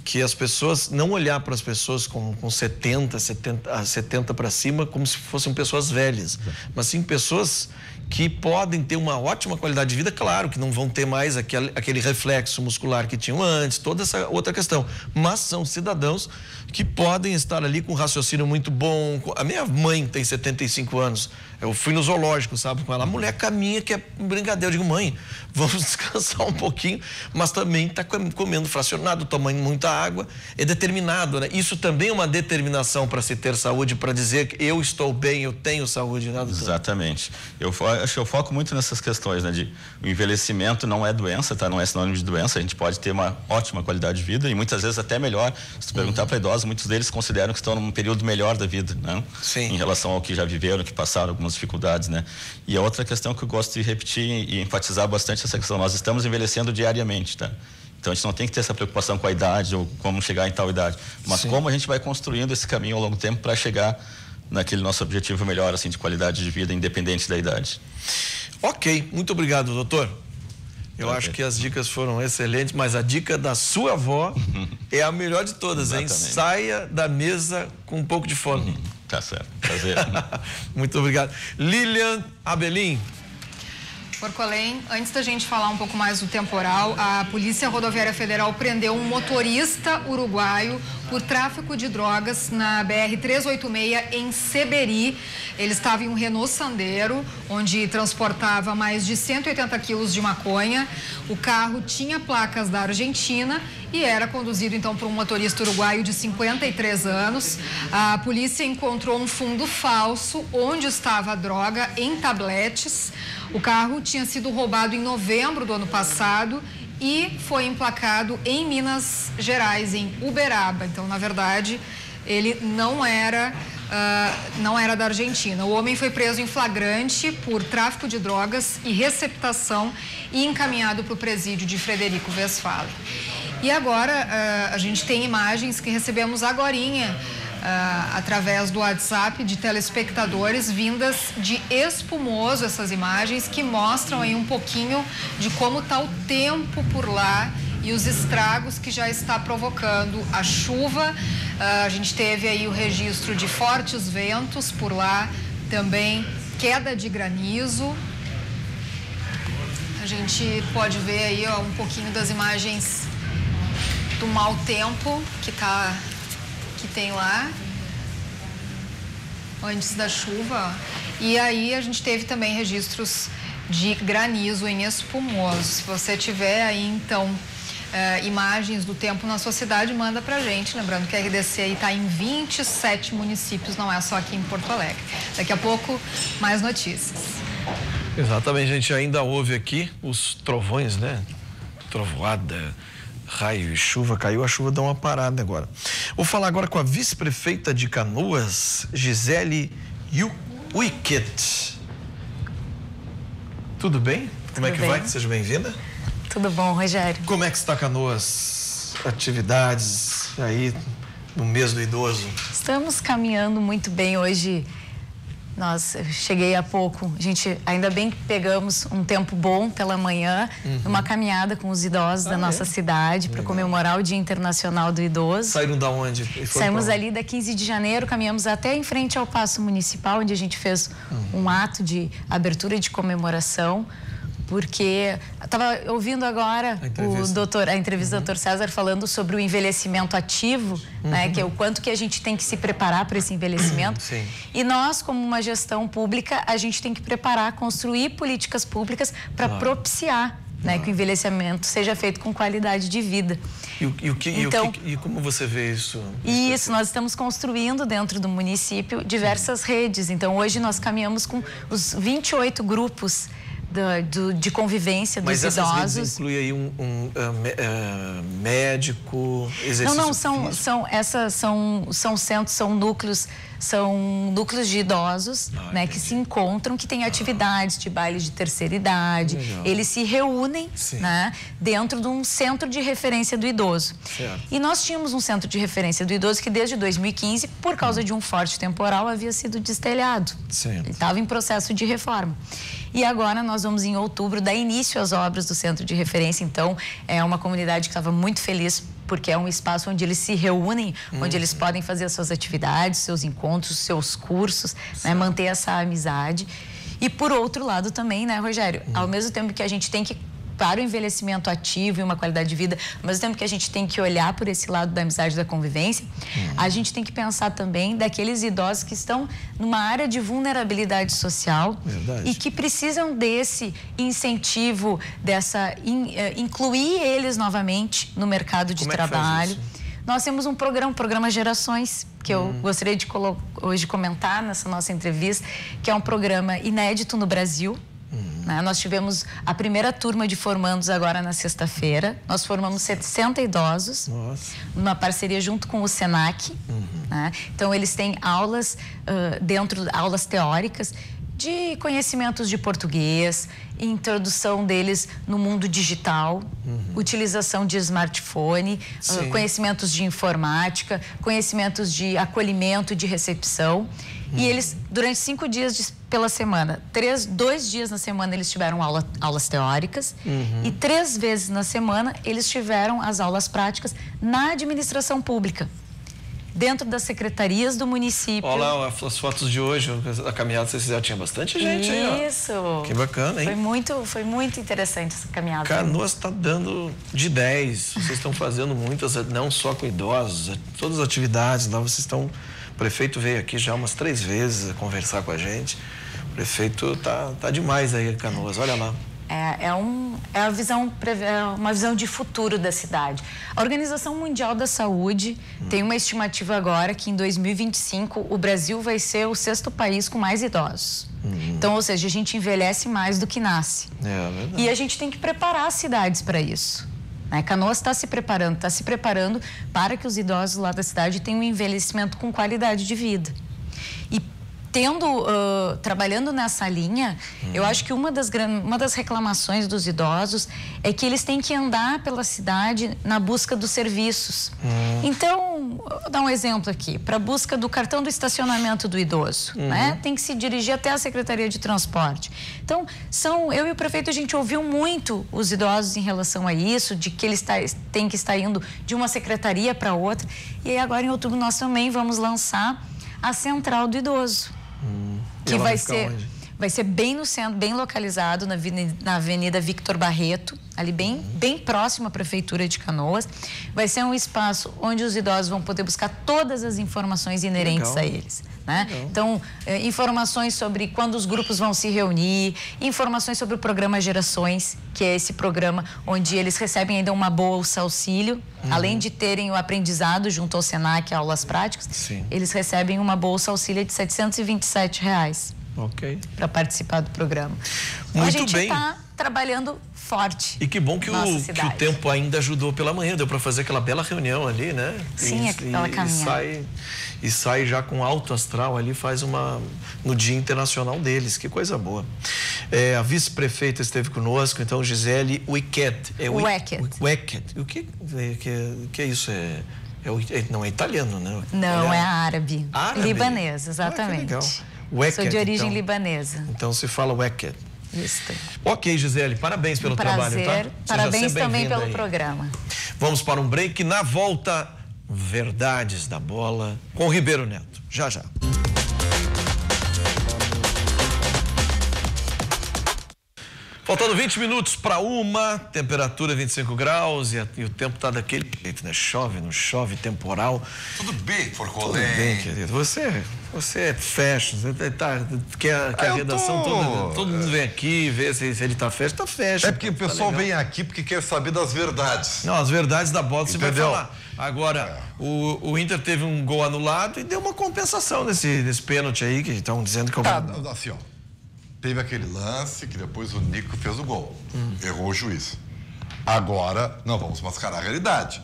Que as pessoas, não olhar para as pessoas com 70 para cima como se fossem pessoas velhas, mas sim pessoas que podem ter uma ótima qualidade de vida, claro que não vão ter mais aquele reflexo muscular que tinham antes, toda essa outra questão, mas são cidadãos que podem estar ali com um raciocínio muito bom. A minha mãe tem 75 anos, eu fui no zoológico, sabe, com ela, a mulher caminha que é brincadeira, eu digo, mãe, vamos descansar um pouquinho, mas também está comendo fracionado, tomando muita água, é determinado, né? Isso também é uma determinação para se ter saúde, para dizer que eu estou bem, eu tenho saúde, né, doutor? Exatamente. Eu foco muito nessas questões, né? O envelhecimento não é doença, tá? Não é sinônimo de doença, a gente pode ter uma ótima qualidade de vida e muitas vezes até melhor. Se tu perguntar para idosos, muitos deles consideram que estão num período melhor da vida, né? Sim. Em relação ao que já viveram, que passaram algumas dificuldades, né? E a outra questão que eu gosto de repetir e enfatizar bastante essa questão, nós estamos envelhecendo diariamente, tá? Então a gente não tem que ter essa preocupação com a idade ou como chegar em tal idade, mas como a gente vai construindo esse caminho ao longo do tempo para chegar naquele nosso objetivo melhor, assim, de qualidade de vida, independente da idade. Ok, muito obrigado, doutor. Eu acho que as dicas foram excelentes, mas a dica da sua avó é a melhor de todas, hein? Saia da mesa com um pouco de fome. Tá certo, prazer. Muito obrigado. Lilian Abelim. Porcolim, antes da gente falar um pouco mais do temporal, a Polícia Rodoviária Federal prendeu um motorista uruguaio por tráfico de drogas na BR-386 em Seberi. Ele estava em um Renault Sandero, onde transportava mais de 180 quilos de maconha. O carro tinha placas da Argentina e era conduzido então por um motorista uruguaio de 53 anos. A polícia encontrou um fundo falso onde estava a droga em tabletes. O carro tinha sido roubado em novembro do ano passado e foi emplacado em Minas Gerais, em Uberaba. Então, na verdade, ele não era da Argentina. O homem foi preso em flagrante por tráfico de drogas e receptação e encaminhado para o presídio de Frederico Westphalen. E agora a gente tem imagens que recebemos agorinha através do WhatsApp de telespectadores vindas de Espumoso, essas imagens que mostram aí um pouquinho de como está o tempo por lá e os estragos que já está provocando a chuva. A gente teve aí o registro de fortes ventos por lá, também queda de granizo. A gente pode ver aí um pouquinho das imagens do mau tempo que tem lá antes da chuva. E aí a gente teve também registros de granizo em Espumoso. Se você tiver aí então imagens do tempo na sua cidade, manda pra gente, lembrando que a RDC aí tá em 27 municípios, não é só aqui em Porto Alegre. Daqui a pouco mais notícias. Exatamente, a gente ainda ouve aqui os trovões, né? Trovoada, raio e chuva, caiu, a chuva dá uma parada agora. Vou falar agora com a vice-prefeita de Canoas, Gisele Wickett. Tudo bem? Como é que vai? Seja bem-vinda. Tudo bom, Rogério? Como é que está Canoas? Atividades aí no mês do idoso? Estamos caminhando muito bem hoje. Cheguei há pouco, ainda bem que pegamos um tempo bom pela manhã, numa caminhada com os idosos da nossa cidade para comemorar o Dia Internacional do Idoso. Saíram da onde? Saímos ali da 15 de janeiro, caminhamos até em frente ao Paço Municipal, onde a gente fez um ato de abertura de comemoração. Porque estava ouvindo agora a entrevista do Dr. César falando sobre o envelhecimento ativo, né, que é o quanto que a gente tem que se preparar para esse envelhecimento. Sim. E nós, como uma gestão pública, a gente tem que preparar, construir políticas públicas para propiciar, né, que o envelhecimento seja feito com qualidade de vida. E como você vê isso? Isso, nós estamos construindo dentro do município diversas redes. Então, hoje nós caminhamos com os 28 grupos de convivência dos idosos. Mas essas redes inclui aí médico, exercício físico? São núcleos de idosos, né, que se encontram, que têm atividades de baile de terceira idade. Legal. Eles se reúnem, né, dentro de um centro de referência do idoso. Certo. E nós tínhamos um centro de referência do idoso que desde 2015, por causa de um forte temporal, havia sido destelhado. Certo. Ele estava em processo de reforma. E agora nós vamos, em outubro, dar início às obras do centro de referência. Então, é uma comunidade que estava muito feliz, porque é um espaço onde eles se reúnem, onde eles podem fazer as suas atividades, seus encontros, seus cursos, né, manter essa amizade. E, por outro lado também, né, Rogério, ao mesmo tempo que a gente tem que, para o envelhecimento ativo e uma qualidade de vida, ao mesmo tempo que a gente tem que olhar por esse lado da amizade e da convivência, a gente tem que pensar também daqueles idosos que estão numa área de vulnerabilidade social. Verdade. E que precisam desse incentivo, incluir eles novamente no mercado de trabalho. Nós temos um programa Gerações, que eu gostaria de hoje comentar nessa nossa entrevista, que é um programa inédito no Brasil. Nós tivemos a primeira turma de formandos agora na sexta-feira. Nós formamos 60 idosos, numa parceria junto com o Senac. Né? Então, eles têm aulas aulas teóricas de conhecimentos de português, introdução deles no mundo digital, utilização de smartphone, conhecimentos de informática, conhecimentos de acolhimento, de recepção. E eles, durante 5 dias pela semana, 2 dias na semana eles tiveram aulas teóricas e 3 vezes na semana eles tiveram as aulas práticas na administração pública, dentro das secretarias do município. Olha lá as fotos de hoje, a caminhada que vocês fizeram, tinha bastante gente aí, ó. Isso. Que bacana, hein? Foi muito interessante essa caminhada. Canoas está dando de 10. Vocês estão fazendo muitas, não só com idosos, todas as atividades lá, vocês estão... O prefeito veio aqui já umas 3 vezes conversar com a gente. O prefeito tá demais aí em Canoas, olha lá. É uma visão de futuro da cidade. A Organização Mundial da Saúde tem uma estimativa agora que em 2025 o Brasil vai ser o 6º país com mais idosos. Então, ou seja, a gente envelhece mais do que nasce. É verdade. E a gente tem que preparar as cidades para isso. Canoas está se preparando para que os idosos lá da cidade tenham um envelhecimento com qualidade de vida. E trabalhando nessa linha, eu acho que uma das reclamações dos idosos é que eles têm que andar pela cidade na busca dos serviços. Então, vou dar um exemplo aqui, para a busca do cartão do estacionamento do idoso, né? Tem que se dirigir até a Secretaria de Transporte. Então, eu e o prefeito, a gente ouviu muito os idosos em relação a isso, de que eles têm que estar indo de uma secretaria para outra. E aí, agora em outubro, nós também vamos lançar a Central do Idoso. Que vai ser bem no centro, bem localizado na Avenida Victor Barreto, ali bem próximo à Prefeitura de Canoas. Vai ser um espaço onde os idosos vão poder buscar todas as informações inerentes a eles. Né? Então, informações sobre quando os grupos vão se reunir, informações sobre o programa Gerações, que é esse programa onde eles recebem ainda uma bolsa auxílio, além de terem o aprendizado junto ao Senac, aulas práticas, eles recebem uma bolsa auxílio de R$ 727. Para participar do programa. Então, a gente está trabalhando forte. E que bom que o tempo ainda ajudou pela manhã, deu para fazer aquela bela reunião ali, né? Sim, aquela caminhada. E sai já com alto astral ali, faz no Dia Internacional deles, que coisa boa. A vice-prefeita esteve conosco, então, Gisele Weckett. Weckett. O que é isso? Não é italiano, né? Não, é árabe. Libanês, exatamente. Legal. Weket, Sou de origem então. libanesa. Então se fala Weket. Isso. Ok, Gisele, parabéns pelo trabalho, tá? Seja Parabéns também pelo aí. programa. Vamos para um break. Na volta, verdades da bola com o Ribeiro Neto. Já, já. Faltando 20 minutos para 1, temperatura 25 graus e o tempo tá daquele jeito, né? Chove, não chove, temporal. Tudo bem, Forcolém? Tudo bem, querido. Você é fashion, quer a redação toda, todo mundo vem aqui, vê se ele tá fashion, É porque o pessoal vem aqui porque quer saber das verdades. Não, as verdades da bola você vai Entendeu? falar. Agora, o Inter teve um gol anulado e deu uma compensação nesse pênalti aí, que estão dizendo que é o... Assim, ó. Teve aquele lance que depois o Nico fez o gol. Errou o juiz. Agora, não vamos mascarar a realidade.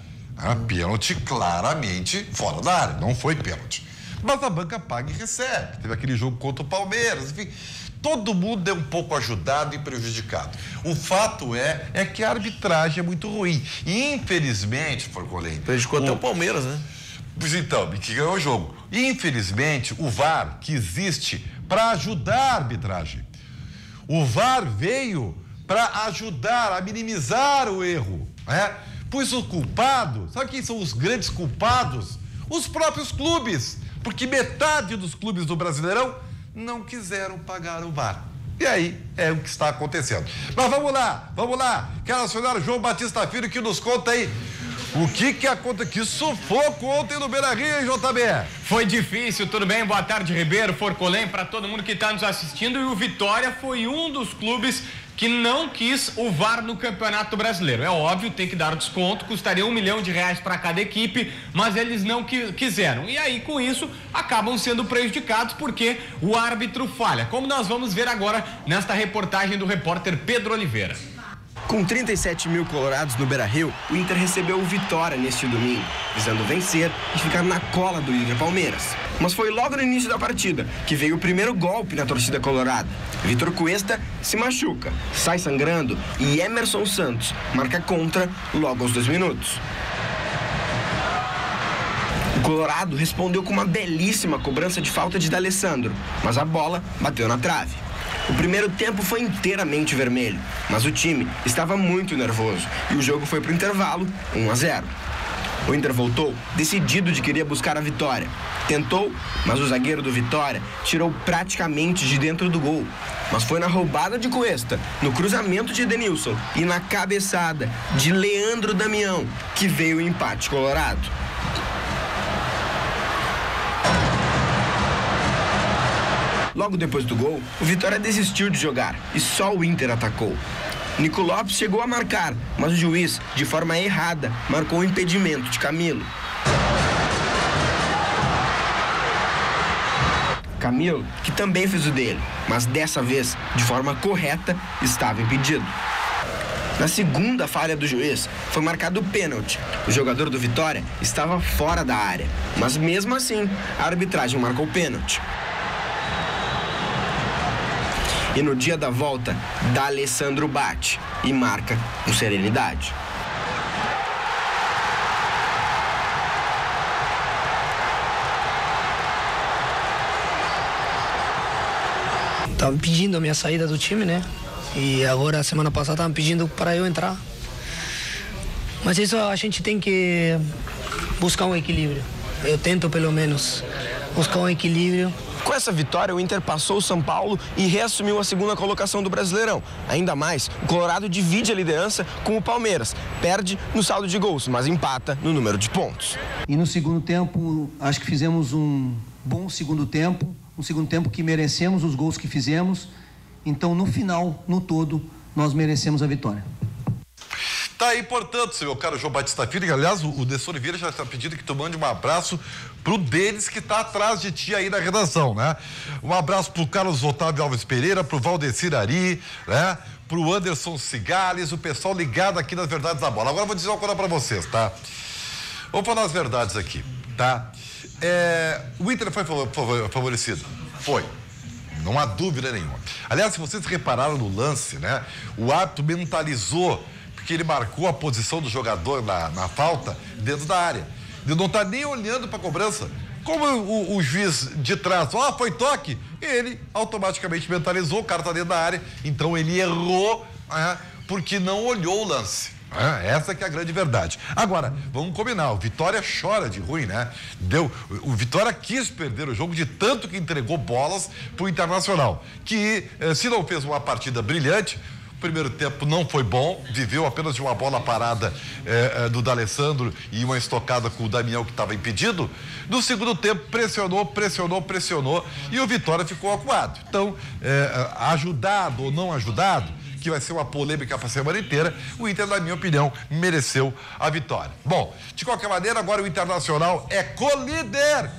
Pênalti claramente fora da área. Não foi pênalti. Mas a banca paga e recebe. Teve aquele jogo contra o Palmeiras. Enfim, todo mundo é um pouco ajudado e prejudicado. O fato é que a arbitragem é muito ruim. E, infelizmente, Forcolém... Prejudicou até o Palmeiras, né? Pois então, que ganhou o jogo. E, infelizmente, o VAR, que existe para ajudar a arbitragem. O VAR veio para ajudar a minimizar o erro, né? Pois o culpado, sabe quem são os grandes culpados? Os próprios clubes, porque metade dos clubes do Brasileirão não quiseram pagar o VAR. E aí é o que está acontecendo. Mas vamos lá. Quero acionar o João Batista Filho que nos conta aí o que aconteceu. Que sufoco ontem no Beira-Rio, JB? Foi difícil, tudo bem? Boa tarde, Ribeiro, Forcolém, para todo mundo que está nos assistindo. E o Vitória foi um dos clubes que não quis o VAR no Campeonato Brasileiro. É óbvio, tem que dar o desconto, custaria R$1 milhão para cada equipe, mas eles não quiseram. E aí, com isso, acabam sendo prejudicados porque o árbitro falha. Como nós vamos ver agora nesta reportagem do repórter Pedro Oliveira. Com 37 mil colorados no Beira-Rio, o Inter recebeu o Vitória neste domingo, visando vencer e ficar na cola do líder Palmeiras. Mas foi logo no início da partida que veio o primeiro golpe na torcida colorada. Vitor Cuesta se machuca, sai sangrando e Emerson Santos marca contra logo aos 2 minutos. O Colorado respondeu com uma belíssima cobrança de falta de D'Alessandro, mas a bola bateu na trave. O primeiro tempo foi inteiramente vermelho, mas o time estava muito nervoso e o jogo foi para o intervalo 1-0. O Inter voltou decidido de querer buscar a vitória. Tentou, mas o zagueiro do Vitória tirou praticamente de dentro do gol. Mas foi na roubada de Cuesta, no cruzamento de Edenilson e na cabeçada de Leandro Damião que veio o empate colorado. Logo depois do gol, o Vitória desistiu de jogar e só o Inter atacou. Nico Lopes chegou a marcar, mas o juiz, de forma errada, marcou o impedimento de Camilo. Camilo, que também fez o dele, mas dessa vez, de forma correta, estava impedido. Na segunda falha do juiz, foi marcado o pênalti. O jogador do Vitória estava fora da área, mas mesmo assim, a arbitragem marcou o pênalti. E no dia da volta, D'Alessandro bate e marca com serenidade. Estavam pedindo a minha saída do time, né? E agora, semana passada, estavam pedindo para eu entrar. Mas isso a gente tem que buscar um equilíbrio. Eu tento, pelo menos, buscar um equilíbrio. Com essa vitória, o Inter passou o São Paulo e reassumiu a segunda colocação do Brasileirão. Ainda mais, o Colorado divide a liderança com o Palmeiras. Perde no saldo de gols, mas empata no número de pontos. E no segundo tempo, acho que fizemos um bom segundo tempo. Um segundo tempo que merecemos os gols que fizemos. Então, no final, no todo, nós merecemos a vitória. Tá aí, portanto, seu caro João Batista Filho, aliás, o Dessor Oliveira já está pedindo que tu mande um abraço pro deles que está atrás de ti aí na redação, né? Um abraço pro Carlos Otávio Alves Pereira, pro Valdecir Ari, né? Pro Anderson Cigales, o pessoal ligado aqui nas Verdades da Bola. Agora eu vou dizer uma coisa para vocês, tá? Vamos falar as verdades aqui, tá? O Inter foi favorecido? Foi. Não há dúvida nenhuma. Aliás, se vocês repararam no lance, né? O árbitro mentalizou que ele marcou a posição do jogador na falta dentro da área. Ele não está nem olhando para a cobrança. Como o juiz de trás, foi toque, ele automaticamente mentalizou, o cara tá dentro da área, então ele errou, porque não olhou o lance. Essa que é a grande verdade. Agora, vamos combinar, o Vitória chora de ruim, né? O Vitória quis perder o jogo de tanto que entregou bolas pro Internacional, que se não fez uma partida brilhante, o primeiro tempo não foi bom, viveu apenas de uma bola parada do D'Alessandro e uma estocada com o Damião que estava impedido. No segundo tempo pressionou e o Vitória ficou acuado. Então, ajudado ou não ajudado, que vai ser uma polêmica para a semana inteira, o Inter, na minha opinião, mereceu a vitória. Bom, de qualquer maneira, agora o Internacional é colíder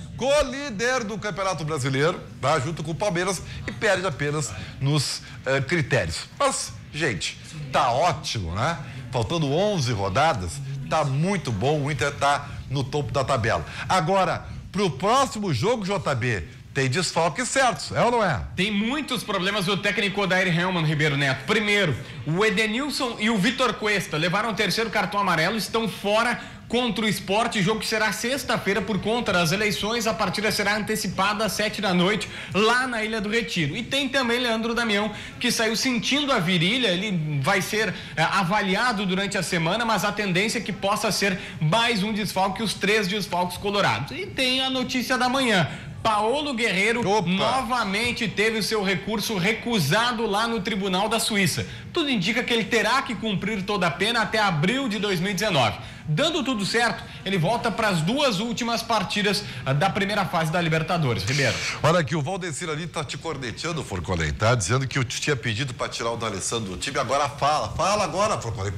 do Campeonato Brasileiro, tá? Junto com o Palmeiras, e perde apenas nos critérios. Mas, gente, tá ótimo, né? Faltando 11 rodadas, tá muito bom, o Inter tá no topo da tabela. Agora, pro próximo jogo, JB, tem desfalques certos, é ou não é? Tem muitos problemas do técnico Odair Hellmann, Ribeiro Neto. Primeiro, o Edenilson e o Vitor Cuesta levaram o terceiro cartão amarelo, estão fora contra o Sport, jogo que será sexta-feira por conta das eleições. A partida será antecipada às 7 da noite lá na Ilha do Retiro. E tem também Leandro Damião, que saiu sentindo a virilha. Ele vai ser avaliado durante a semana, mas a tendência é que possa ser mais um desfalque, os 3 desfalques colorados. E tem a notícia da manhã. Paulo Guerreiro novamente teve o seu recurso recusado lá no Tribunal da Suíça. Tudo indica que ele terá que cumprir toda a pena até abril de 2019. Dando tudo certo, ele volta para as 2 últimas partidas da primeira fase da Libertadores. Ribeiro. Olha aqui, o Valdecir ali tá te corneteando, Forcolém, tá? Dizendo que eu tinha pedido para tirar o D'Alessandro do time, agora fala agora, Forcolém,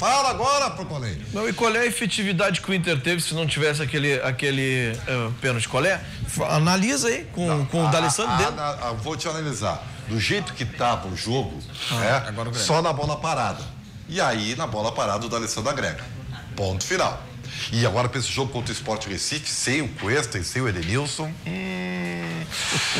Forcolém. Não, e qual é a efetividade que o Inter teve se não tivesse aquele pênalti? Qual é? Analisa aí com o D'Alessandro dentro. Vou te analisar. Do jeito que tava o jogo, só na bola parada. E aí, na bola parada, o D'Alessandro agrega. Ponto final. E agora para esse jogo contra o Sport Recife, sem o Cuesta e sem o Edenilson.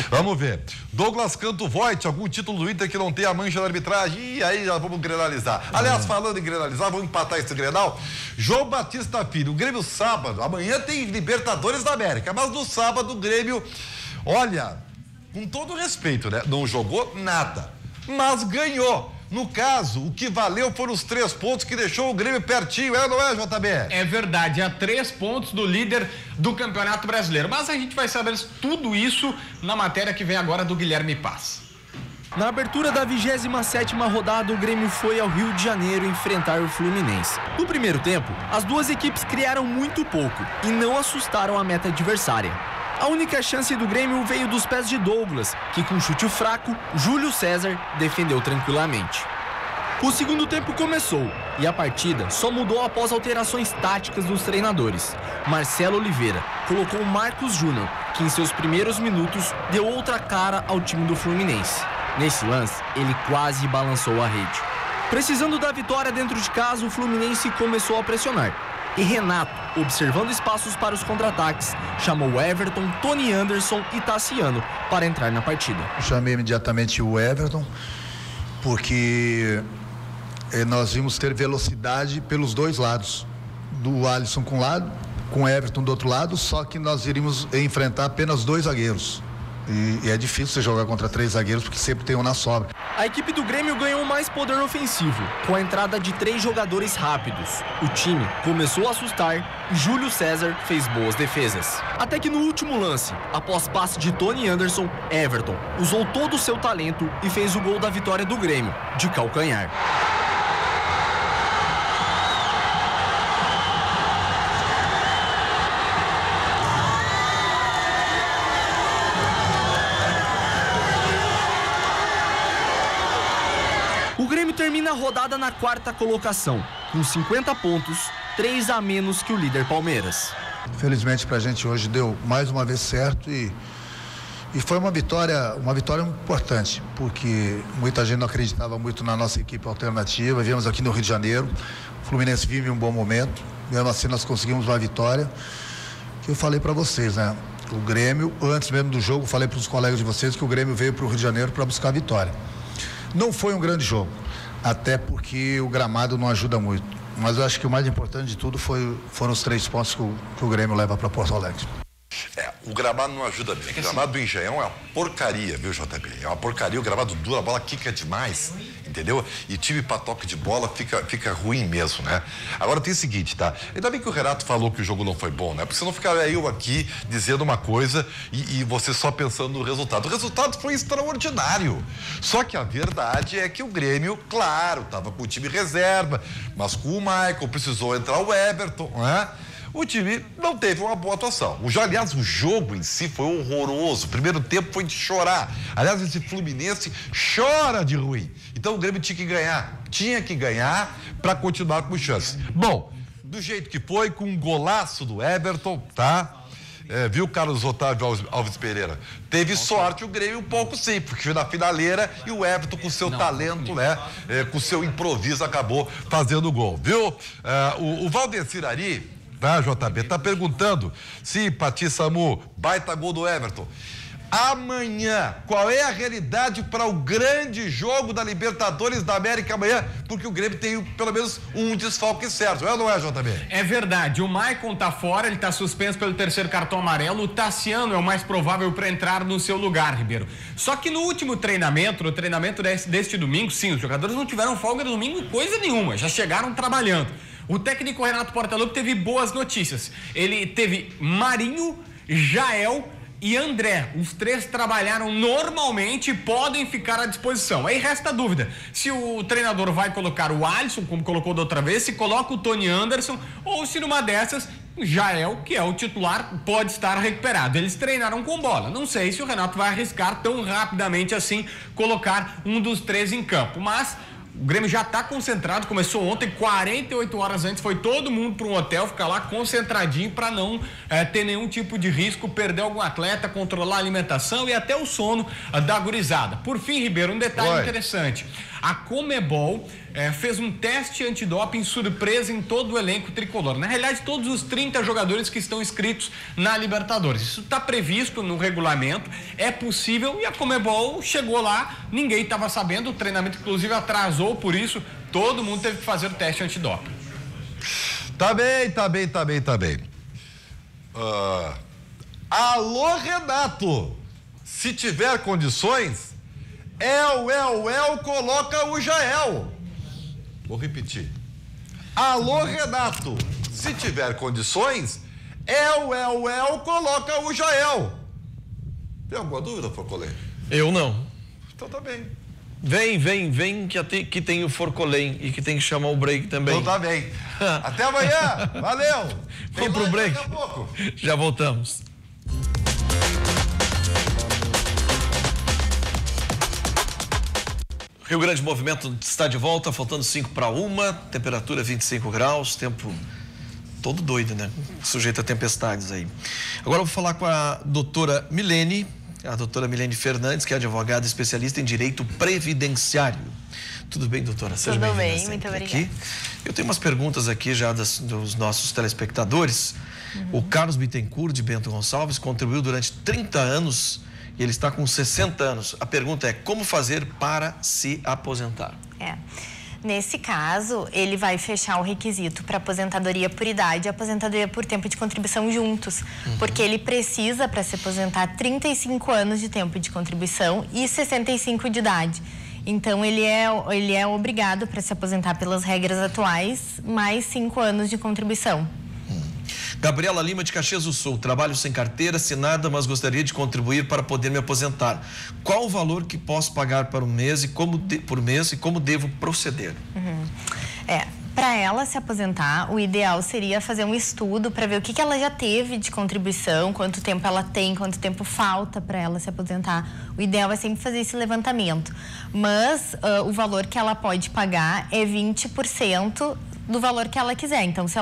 Vamos ver. Douglas Canto Voigt, algum título do Inter que não tem a mancha da arbitragem? E aí já vamos grenalizar. Aliás, falando em grenalizar, vamos empatar esse Grenal. João Batista Filho, o Grêmio sábado, amanhã tem Libertadores da América, mas no sábado o Grêmio, olha, com todo respeito, né? Não jogou nada, mas ganhou. No caso, o que valeu foram os 3 pontos que deixou o Grêmio pertinho, não é, JB? É verdade, há 3 pontos do líder do Campeonato Brasileiro. Mas a gente vai saber tudo isso na matéria que vem agora do Guilherme Paz. Na abertura da 27ª rodada, o Grêmio foi ao Rio de Janeiro enfrentar o Fluminense. No primeiro tempo, as duas equipes criaram muito pouco e não assustaram a meta adversária. A única chance do Grêmio veio dos pés de Douglas, que com chute fraco, Júlio César defendeu tranquilamente. O segundo tempo começou e a partida só mudou após alterações táticas dos treinadores. Marcelo Oliveira colocou Marcos Júnior, que em seus primeiros minutos deu outra cara ao time do Fluminense. Nesse lance, ele quase balançou a rede. Precisando da vitória dentro de casa, o Fluminense começou a pressionar. E Renato, observando espaços para os contra-ataques, chamou Everton, Tony Anderson e Tassiano para entrar na partida. Chamei imediatamente o Everton, porque nós vimos ter velocidade pelos dois lados. Do Alisson com um lado, com o Everton do outro lado, só que nós iríamos enfrentar apenas 2 zagueiros. E é difícil você jogar contra 3 zagueiros, porque sempre tem um na sobra. A equipe do Grêmio ganhou mais poder ofensivo, com a entrada de 3 jogadores rápidos. O time começou a assustar e Júlio César fez boas defesas. Até que no último lance, após passe de Tony Anderson, Everton usou todo o seu talento e fez o gol da vitória do Grêmio, de calcanhar. O Grêmio termina a rodada na 4ª colocação, com 50 pontos, 3 a menos que o líder Palmeiras. Felizmente pra gente hoje deu mais uma vez certo e foi uma vitória importante, porque muita gente não acreditava muito na nossa equipe alternativa. Viemos aqui no Rio de Janeiro, o Fluminense vive um bom momento, mesmo assim nós conseguimos uma vitória, que eu falei pra vocês, né? O Grêmio, antes mesmo do jogo, falei pros colegas de vocês que o Grêmio veio pro Rio de Janeiro para buscar a vitória. Não foi um grande jogo, até porque o gramado não ajuda muito. Mas eu acho que o mais importante de tudo foram os 3 pontos que o Grêmio leva para Porto Alegre. O gramado não ajuda bem. O gramado do Engenhão é uma porcaria, viu, JB? É uma porcaria, o gramado duro, a bola quica demais, entendeu? E time pra toque de bola fica ruim mesmo, né? Agora tem o seguinte, tá? Ainda bem que o Renato falou que o jogo não foi bom, né? Porque senão ficaria eu aqui dizendo uma coisa e você só pensando no resultado. O resultado foi extraordinário. Só que a verdade é que o Grêmio, claro, tava com o time reserva, mas com o Michael, precisou entrar o Everton, né? O time não teve uma boa atuação. Aliás, o jogo em si foi horroroso. O primeiro tempo foi de chorar. Aliás, esse Fluminense chora de ruim. Então o Grêmio tinha que ganhar para continuar com chance. Bom, do jeito que foi, com um golaço do Everton, tá? Viu, Carlos Otávio Alves Pereira? Teve sorte o Grêmio um pouco sim, porque foi na finaleira e o Everton com seu talento, né? Com seu improviso acabou fazendo o gol, viu? O Valdecir Ari, tá, JB, tá perguntando se Pati Samu, baita gol do Everton. Amanhã, qual é a realidade para o grande jogo da Libertadores da América amanhã? Porque o Grêmio tem pelo menos um desfalque certo, é ou não é, JB? É verdade, o Maicon tá fora, ele tá suspenso pelo terceiro cartão amarelo, o Tassiano é o mais provável para entrar no seu lugar, Ribeiro. Só que no último treinamento, no treinamento deste domingo, sim, os jogadores não tiveram folga no domingo coisa nenhuma, já chegaram trabalhando. O técnico Renato Portaluppi teve boas notícias, ele teve Marinho, Jael e André, os três trabalharam normalmente e podem ficar à disposição. Aí resta a dúvida, se o treinador vai colocar o Alisson, como colocou da outra vez, se coloca o Tony Anderson, ou se numa dessas, Jael, que é o titular, pode estar recuperado. Eles treinaram com bola. Não sei se o Renato vai arriscar tão rapidamente assim, colocar um dos três em campo, mas o Grêmio já está concentrado, começou ontem, 48 horas antes, foi todo mundo para um hotel, ficar lá concentradinho para não ter nenhum tipo de risco, perder algum atleta, controlar a alimentação e até o sono da gurizada. Por fim, Ribeiro, um detalhe interessante. A Conmebol fez um teste antidoping surpresa em todo o elenco tricolor. Na realidade, todos os 30 jogadores que estão inscritos na Libertadores. Isso está previsto no regulamento, é possível e a Conmebol chegou lá, ninguém estava sabendo, o treinamento inclusive atrasou, por isso todo mundo teve que fazer o teste antidoping. Tá bem. Alô, Renato, se tiver condições, coloca o Jael. Vou repetir. Alô, Renato, se tiver condições, coloca o Jael. Tem alguma dúvida, Forcolém? Eu não. Então tá bem. Vem que tem o Forcolém e que tem que chamar o break também. Então tá bem. Até amanhã. Valeu. Vamos pro break. Daqui a pouco. Já voltamos. Rio Grande Movimento está de volta, faltando 5:01, temperatura 25 graus, tempo todo doido, né? Sujeito a tempestades aí. Agora eu vou falar com a doutora Milene Fernandes, que é advogada especialista em direito previdenciário. Tudo bem, doutora? Seja bem-vinda. Tudo bem, muito obrigada. Eu tenho umas perguntas aqui já dos nossos telespectadores. O Carlos Bittencourt, de Bento Gonçalves, contribuiu durante 30 anos e ele está com 60 anos. A pergunta é: como fazer para se aposentar? Nesse caso, ele vai fechar o requisito para aposentadoria por idade e aposentadoria por tempo de contribuição juntos, porque ele precisa, para se aposentar, 35 anos de tempo de contribuição e 65 de idade. Então, ele é obrigado, para se aposentar pelas regras atuais, mais 5 anos de contribuição. Gabriela Lima, de Caxias do Sul. Trabalho sem carteira assinada, mas gostaria de contribuir para poder me aposentar. Qual o valor que posso pagar para um mês por mês e como devo proceder? Para ela se aposentar, o ideal seria fazer um estudo para ver o que ela já teve de contribuição, quanto tempo ela tem, quanto tempo falta para ela se aposentar. O ideal é sempre fazer esse levantamento. Mas o valor que ela pode pagar é 20% do valor que ela quiser. Então, se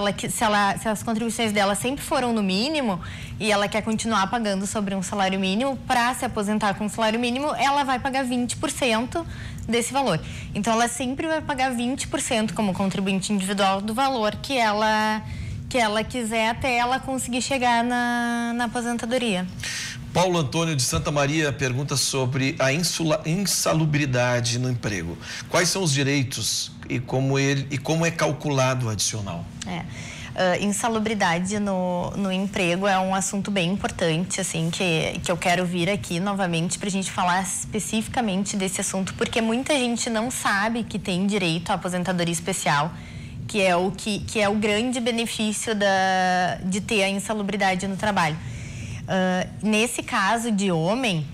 as contribuições dela sempre foram no mínimo e ela quer continuar pagando sobre um salário mínimo, para se aposentar com um salário mínimo, ela vai pagar 20% desse valor. Então, ela sempre vai pagar 20% como contribuinte individual do valor que ela quiser até ela conseguir chegar na aposentadoria. Paulo Antônio de Santa Maria pergunta sobre a insalubridade no emprego. Quais são os direitos e como é calculado o adicional? Insalubridade no emprego é um assunto bem importante, assim, que eu quero vir aqui novamente para a gente falar especificamente desse assunto, porque muita gente não sabe que tem direito à aposentadoria especial, que é o grande benefício de ter a insalubridade no trabalho. Nesse caso de homem,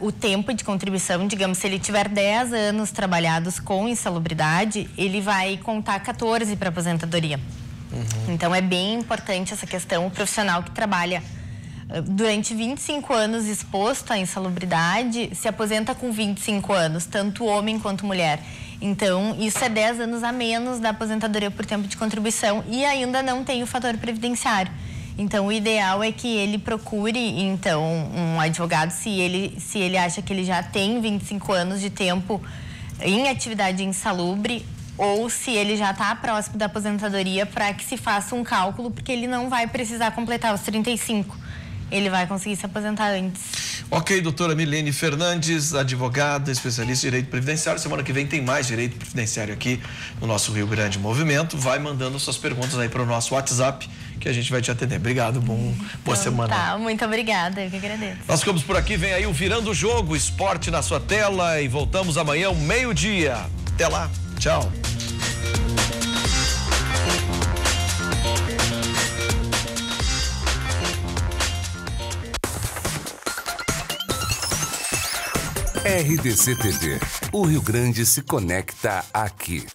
o tempo de contribuição, digamos, se ele tiver 10 anos trabalhados com insalubridade, ele vai contar 14 para aposentadoria. Então é bem importante essa questão. O profissional que trabalha durante 25 anos exposto à insalubridade se aposenta com 25 anos, tanto homem quanto mulher. Então isso é 10 anos a menos da aposentadoria por tempo de contribuição e ainda não tem o fator previdenciário. Então o ideal é que ele procure então um advogado se ele acha que ele já tem 25 anos de tempo em atividade insalubre, ou se ele já está próximo da aposentadoria, para que se faça um cálculo, porque ele não vai precisar completar os 35. Ele vai conseguir se aposentar antes. Ok, doutora Milene Fernandes, advogada, especialista em direito previdenciário. Semana que vem tem mais direito previdenciário aqui no nosso Rio Grande Movimento. Vai mandando suas perguntas aí para o nosso WhatsApp, que a gente vai te atender. Obrigado, boa semana. Tá, muito obrigada, eu que agradeço. Nós ficamos por aqui, vem aí o Virando o Jogo, esporte na sua tela, e voltamos amanhã, meio-dia. Até lá, tchau. RDC TV. O Rio Grande se conecta aqui.